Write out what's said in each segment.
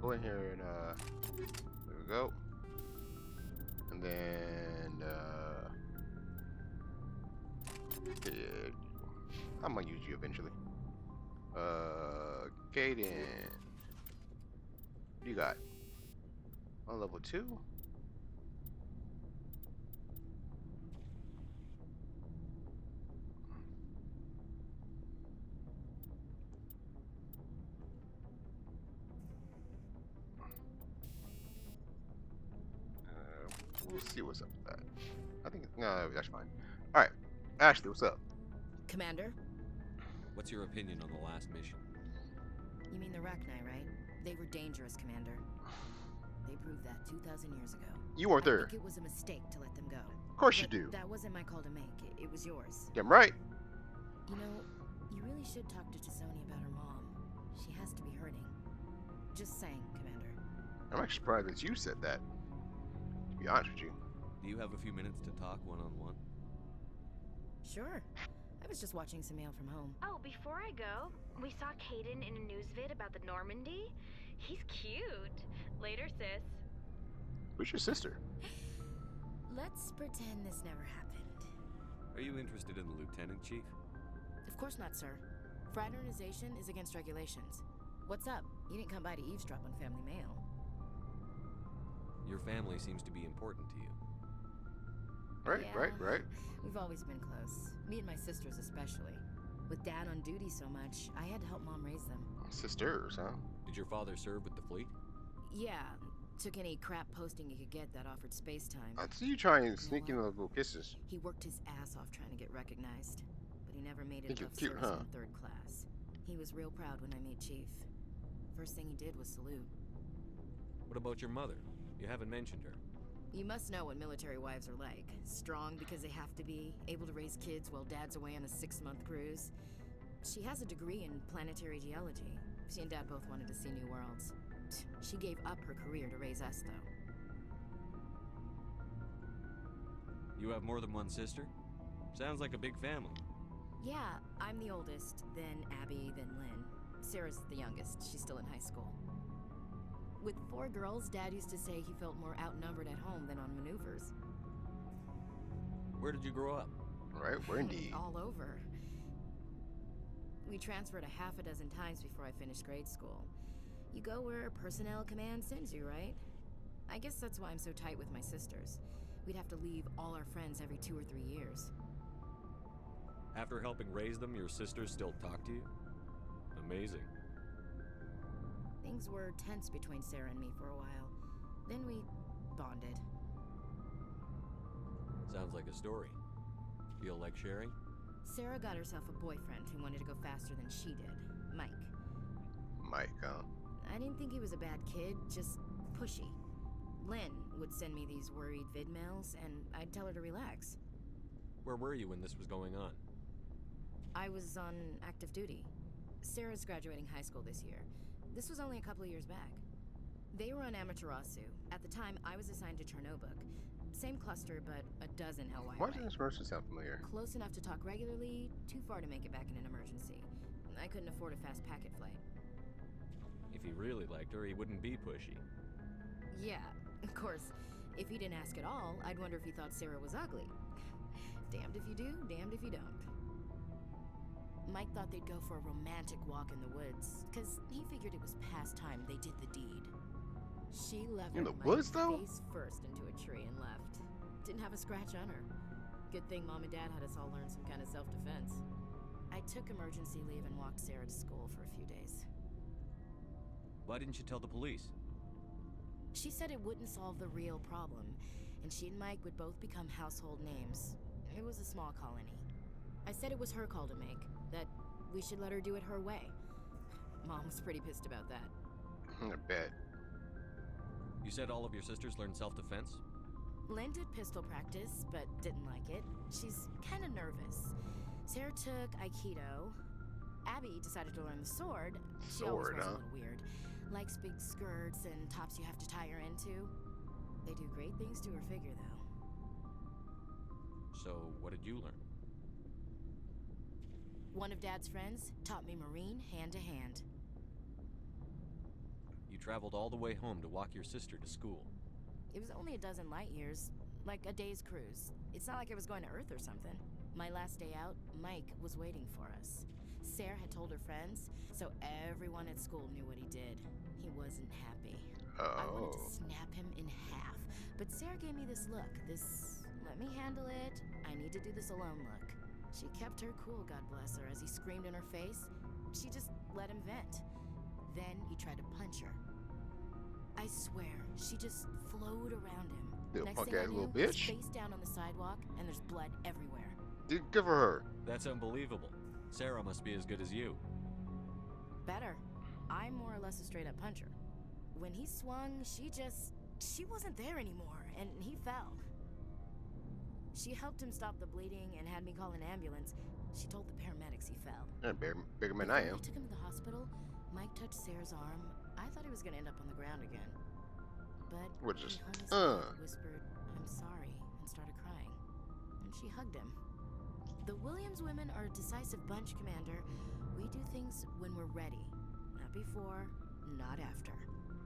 go in here and there we go. And then yeah, I'm gonna use you eventually. Kaden, what you got? On level 2? We'll see what's up with that. I think no, that's fine. All right, Ashley, what's up? Commander? What's your opinion on the last mission? You mean the Rachni, right? They were dangerous, Commander. They proved that 2,000 years ago. You weren't I there. think it was a mistake to let them go. Of course you But do. that wasn't my call to make. It was yours. Damn right. You know, you really should talk to T'Soni about her mom. She has to be hurting. Just saying, Commander. I'm actually surprised that you said that. To be honest with you. Do you have a few minutes to talk one-on-one? Sure. I was just watching some mail from home. Oh, before I go, we saw Kaden in a news vid about the Normandy. He's cute. Later, sis. Who's your sister? Let's pretend this never happened. Are you interested in the Lieutenant Chief? Of course not, sir. Fraternization is against regulations. What's up? You didn't come by to eavesdrop on family mail. Your family seems to be important to you. Right, Yeah, right. We've always been close. Me and my sisters especially. With Dad on duty so much, I had to help Mom raise them. Sisters, huh? Did your father serve with the fleet? Yeah, took any crap posting he could get that offered space time. I see you trying to sneak in those little kisses. He worked his ass off trying to get recognized, but he never made it Think you're above cute, service huh? in third class. He was real proud when I made Chief. First thing he did was salute. What about your mother? You haven't mentioned her. You must know what military wives are like. Strong because they have to be, able to raise kids while Dad's away on a 6-month cruise. She has a degree in planetary geology. She and Dad both wanted to see new worlds. She gave up her career to raise us, though. You have more than one sister? Sounds like a big family. Yeah, I'm the oldest, then Abby, then Lynn. Sarah's the youngest. She's still in high school. With 4 girls, Dad used to say he felt more outnumbered at home than on maneuvers. Where did you grow up? Right, where indeed. All over. We transferred a half a dozen times before I finished grade school. You go where personnel command sends you, right? I guess that's why I'm so tight with my sisters. We'd have to leave all our friends every 2 or 3 years. After helping raise them, your sisters still talk to you? Amazing. Things were tense between Sarah and me for a while. Then we bonded. Sounds like a story. Feel like sharing? Sarah got herself a boyfriend who wanted to go faster than she did, Mike. Mike, huh? I didn't think he was a bad kid, just pushy. Lynn would send me these worried vid mails, and I'd tell her to relax. Where were you when this was going on? I was on active duty. Sarah's graduating high school this year. This was only a couple of years back. They were on Amaterasu. At the time, I was assigned to Chernobog. Same cluster, but a dozen hell Why away. does this person sound familiar? Close enough to talk regularly, too far to make it back in an emergency. I couldn't afford a fast packet flight. If he really liked her, he wouldn't be pushy. Yeah, of course. If he didn't ask at all, I'd wonder if he thought Sarah was ugly. Damned if you do, damned if you don't. Mike thought they'd go for a romantic walk in the woods, because he figured it was past time they did the deed. She leveled In the Mike woods, though? face first into a tree and left. Didn't have a scratch on her. Good thing Mom and Dad had us all learn some kind of self-defense. I took emergency leave and walked Sarah to school for a few days. Why didn't you tell the police? She said it wouldn't solve the real problem, and she and Mike would both become household names. It was a small colony. I said it was her call to make, that we should let her do it her way. Mom was pretty pissed about that. I bet. You said all of your sisters learned self-defense? Lynn did pistol practice, but didn't like it. She's kind of nervous. Sarah took Aikido. Abby decided to learn the sword. She always Sword, was huh? a little weird. Likes big skirts and tops you have to tie her into. They do great things to her figure, though. So, what did you learn? One of Dad's friends taught me Marine hand to hand. You traveled all the way home to walk your sister to school. It was only a dozen light years, like a day's cruise. It's not like I was going to Earth or something. My last day out, Mike was waiting for us. Sarah had told her friends, so everyone at school knew what he did. He wasn't happy. I wanted to snap him in half, but Sarah gave me this look, this let me handle it, I need to do this alone look. She kept her cool, God bless her, as he screamed in her face. She just let him vent. Then he tried to punch her. I swear, she just flowed around him. Little Next punk thing I ass knew, little he's bitch. face down on the sidewalk, and there's blood everywhere. Dude, good for her. That's unbelievable. Sarah must be as good as you. Better. I'm more or less a straight-up puncher. When he swung, she wasn't there anymore, and he fell. She helped him stop the bleeding and had me call an ambulance. She told the paramedics he fell. Yeah, bigger man I am. Before we took him to the hospital, Mike touched Sarah's arm. I thought he was gonna end up on the ground again. But What he just? hung his head, whispered, "I'm sorry," and started crying. And she hugged him. The Williams women are a decisive bunch, Commander. We do things when we're ready. Not before, not after.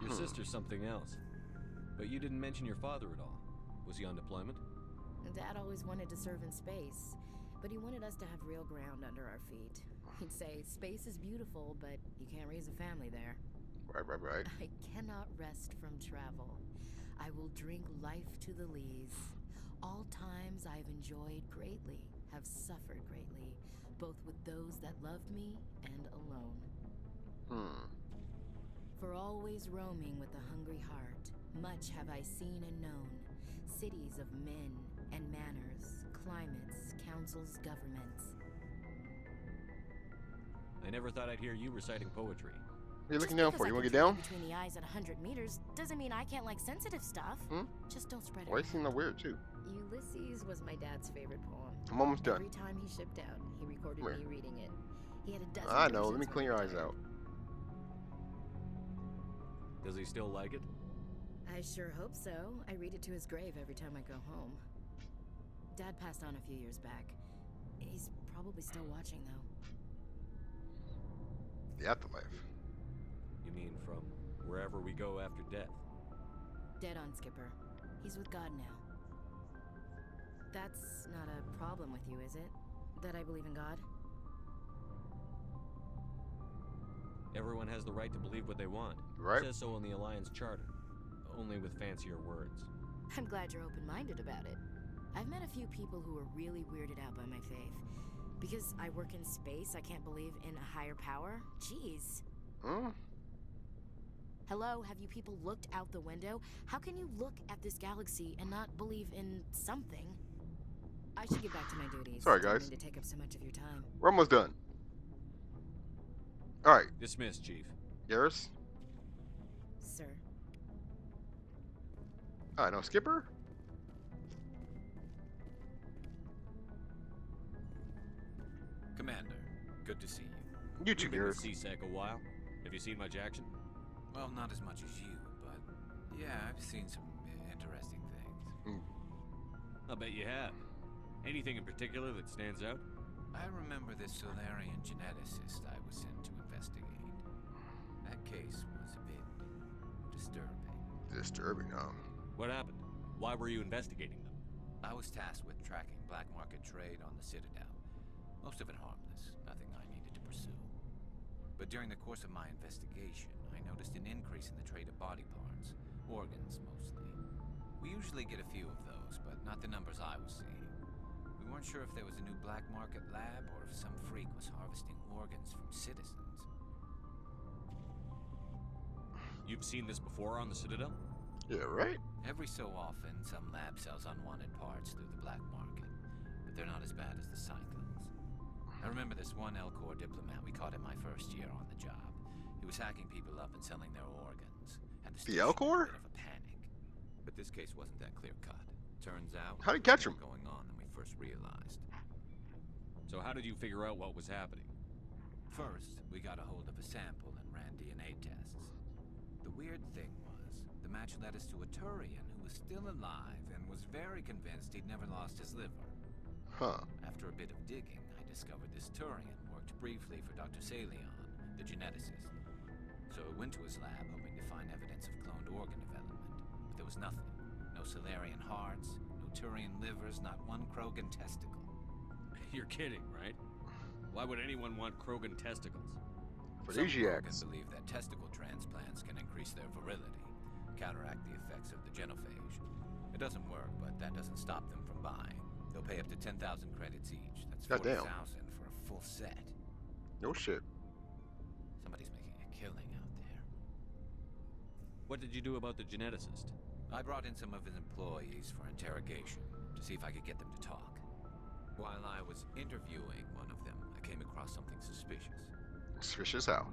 Your sister's something else. But you didn't mention your father at all. Was he on deployment? Dad always wanted to serve in space, but he wanted us to have real ground under our feet. He'd say, space is beautiful, but you can't raise a family there. Right. I cannot rest from travel. I will drink life to the lees. All times I've enjoyed greatly, have suffered greatly, both with those that loved me and alone. For always roaming with a hungry heart, much have I seen and known, cities of men and manners, climates, councils, governments. I never thought I'd hear you reciting poetry. What are you looking down for? You want to get down? Between the eyes at 100 meters doesn't mean I can't like sensitive stuff. Just don't spread it. Why you around. seem weird too? Ulysses was my dad's favorite poem. I'm almost done. Every time he shipped out, he recorded Come me here. reading it. He had a dozen. I know. Let me versions clean when your he eyes retired. out. Does he still like it? I sure hope so. I read it to his grave every time I go home. Dad passed on a few years back. He's probably still watching, though. The afterlife. You mean from wherever we go after death? Dead on, Skipper. He's with God now. That's not a problem with you, is it? That I believe in God? Everyone has the right to believe what they want. Right. It says so in the Alliance Charter. Only with fancier words. I'm glad you're open-minded about it. I've met a few people who are really weirded out by my faith. Because I work in space, I can't believe in a higher power? Jeez. Hello, have you people looked out the window? How can you look at this galaxy and not believe in something? I should get back to my duties. Sorry, Didn't guys. mean to take up so much of your time. We're almost done. All right, Dismissed, Chief. Garrus. Sir. I know, Skipper. Commander, good to see you. You too, You've been with Garrus. CSEC a while. Have you seen much action? Well, not as much as you, but yeah, I've seen some interesting things. I'll bet you have. Anything in particular that stands out? I remember this Solarian geneticist I was sent to investigate. That case was a bit disturbing. Disturbing, huh? What happened? Why were you investigating them? I was tasked with tracking black market trade on the Citadel. Most of it harmless, nothing I needed to pursue. But during the course of my investigation, I noticed an increase in the trade of body parts, organs mostly. We usually get a few of those, but not the numbers I was seeing. We weren't sure if there was a new black market lab or if some freak was harvesting organs from citizens. You've seen this before on the Citadel? Yeah, right. Every so often, some lab sells unwanted parts through the black market, but they're not as bad as the Cyclones. I remember this one Elcor diplomat we caught in my first year on the job. He was hacking people up and selling their organs. And The station had Elcor? a bit of a panic. But this case wasn't that clear-cut. Turns out, How'd he catch more him? going on than we first realized. So how did you figure out what was happening? First, we got a hold of a sample and ran DNA tests. The weird thing was, the match led us to a Turian who was still alive and was very convinced he'd never lost his liver. Huh. After a bit of digging, I discovered this Turian worked briefly for Dr. Salion, the geneticist. So I went to his lab hoping to find evidence of cloned organ development. But there was nothing. No Solarian hearts, no Turian livers, not one Krogan testicle. You're kidding, right? Why would anyone want Krogan testicles? Some Aphrodisiacs. Krogan believe that testicle transplants can increase their virility, counteract the effects of the genophage. It doesn't work, but that doesn't stop them from buying. They'll pay up to 10,000 credits each. That's Goddamn. 40,000 for a full set. No shit. Somebody's making a killing out there. What did you do about the geneticist? I brought in some of his employees for interrogation to see if I could get them to talk. While I was interviewing one of them, I came across something suspicious. Suspicious how?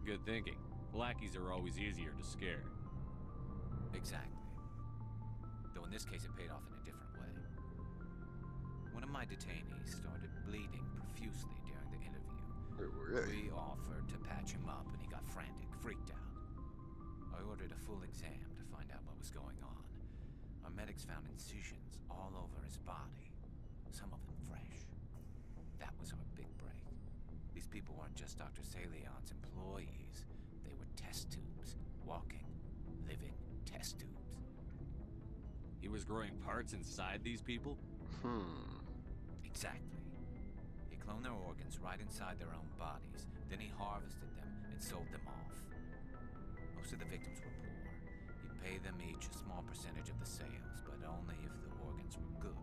Good thinking. Lackeys are always easier to scare. Exactly. Though in this case it paid off in a different way. One of my detainees started bleeding profusely during the interview. Really? We offered to patch him up and he got frantic, freaked out. I ordered a full exam to find out what was going on. Our medics found incisions all over his body, some of them fresh. That was our big break. These people weren't just Dr. Salion's employees. They were test tubes, walking, living test tubes. He was growing parts inside these people? Exactly. He cloned their organs right inside their own bodies. Then he harvested them and sold them off. Most of the victims were poor. He'd pay them each a small percentage of the sales, but only if the organs were good.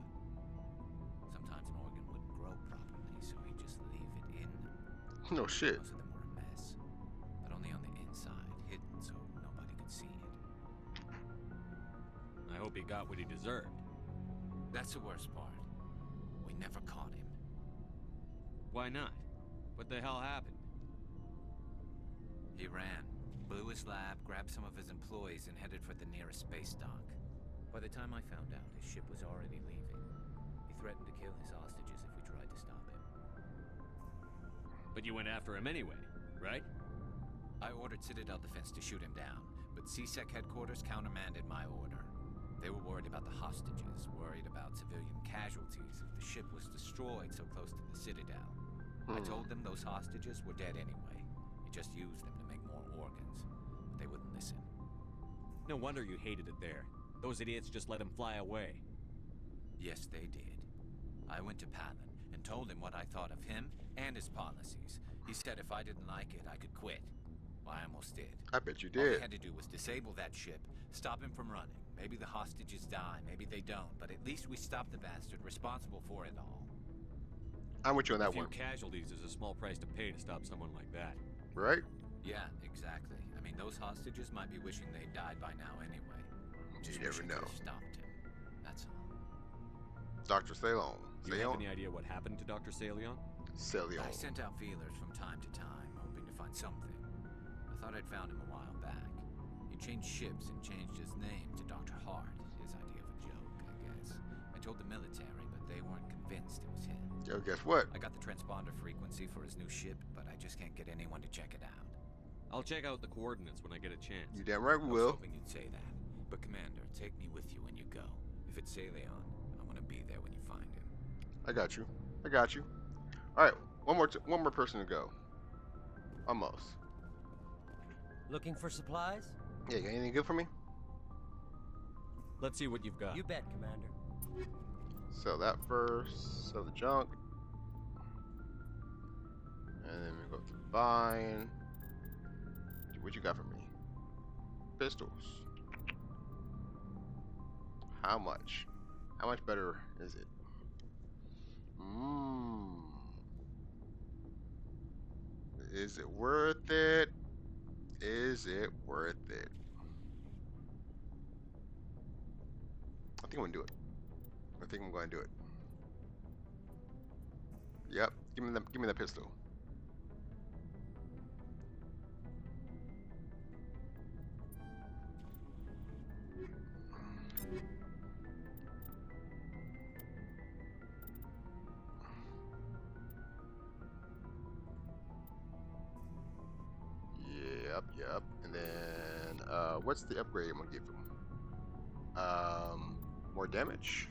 Sometimes an organ wouldn't grow properly, so he'd just leave it in them. No shit. Most of them were a mess, but only on the inside, hidden so nobody could see it. I hope he got what he deserved. That's the worst part. We never caught him. Why not? What the hell happened? He ran, blew his lab, grabbed some of his employees, and headed for the nearest space dock. By the time I found out, his ship was already leaving. He threatened to kill his hostages if we tried to stop him. But you went after him anyway, right? I ordered Citadel Defense to shoot him down, but CSEC headquarters countermanded my order. They were worried about the hostages, worried about civilian casualties if the ship was destroyed so close to the Citadel. I told them those hostages were dead anyway. He just used them to make more organs, but they wouldn't listen. No wonder you hated it there. Those idiots just let him fly away. Yes, they did. I went to Palin and told him what I thought of him and his policies. He said if I didn't like it, I could quit. Well, I almost did. I bet you All he did. had to do was disable that ship, stop him from running. Maybe the hostages die, maybe they don't, but at least we stopped the bastard responsible for it all. I'm with you on A that few one. casualties is a small price to pay to stop someone like that. Right? Yeah, exactly. I mean, those hostages might be wishing they died by now anyway. Just You never wishing know. they'd stopped him. That's all. Dr. Salon. Do you have any idea what happened to Dr. Salion? Salon. I sent out feelers from time to time, hoping to find something. I thought I'd found him a while back. He changed ships and changed his name to Dr. Hart, his idea of a joke, I guess. I told the military, but they weren't convinced it was him. Yo, guess what? I got the transponder frequency for his new ship, but I just can't get anyone to check it out. I'll check out the coordinates when I get a chance. You damn right we I was will. hoping you'd say that. But Commander, take me with you when you go. If it's Salion, I want to be there when you find him. I got you. I got you. All right, one more person to go. Almost. Looking for supplies? Yeah, you got anything good for me? Let's see what you've got. You bet, Commander. Sell that first. Sell the junk. And then we go to buying. What you got for me? Pistols. How much? How much better is it? Is it worth it? Is it worth it? I think I'm gonna do it. I think I'm going to do it. Yep. Give me the pistol. Yep. And then what's the upgrade I'm gonna give him? More damage.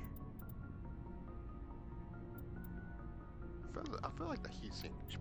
I feel like the heatsink should